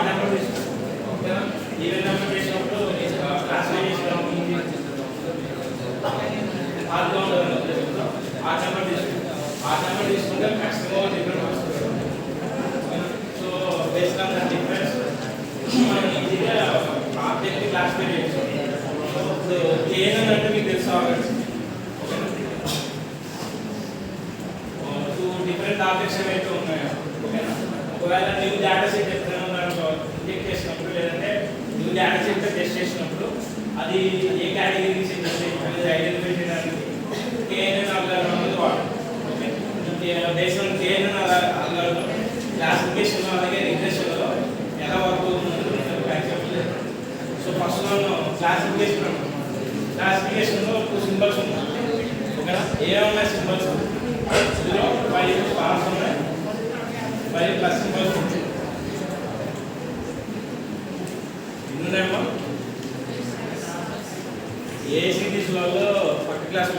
Number తీసుకోండి. Even number చేసినప్పుడు classify చేసినప్పుడు ఆ నెంబర్ తీసుకుంటే మ్యాక్సిమం డిఫరెంట్ వస్తుంది. So based on the difference మనం ఈజీగా ఆబ్జెక్ట్ని క్లాసిఫై చేయొచ్చు. సో ఇప్పుడు కేఎన్ అంటే మీకు తెలుసు ఆల్రెడీ. డిఫరెంట్ ఆబ్జెక్ట్స్ ఏవైతే ఉన్నాయో ఓకేనా. ఒకవేళ న్యూ డేటా సెట్ ఎప్పుడైనా ఇంజెక్ట్ చేసినప్పుడు లేదంటే న్యూ డేటా సెట్ టెస్ట్ చేసినప్పుడు అది ఏ కేటగిరీకి చెందింది అనేది ఐడెంటిఫై చేయడానికి కేఎన్ఎన్ అల్గారిథం అనేది వాడతాం. Okay, based on KNN algorithm classification అలాగే రిగ్రెషన్లో ఎలా వర్క్ అవుతుందని చెప్పలేదు. సో ఫస్ట్ మనం క్లాసిఫికేషన్లో 2 సింబల్స్ ఉన్నాయి ఓకేనా. ఏమన్నా సింబల్స్ ఇందులో 5 స్టార్స్ ఉన్నాయి, 5 ప్లస్ సింబల్స్ ఉంటాయి. ఇన్నేమో ఏ సిటీస్లలో పర్టికులర్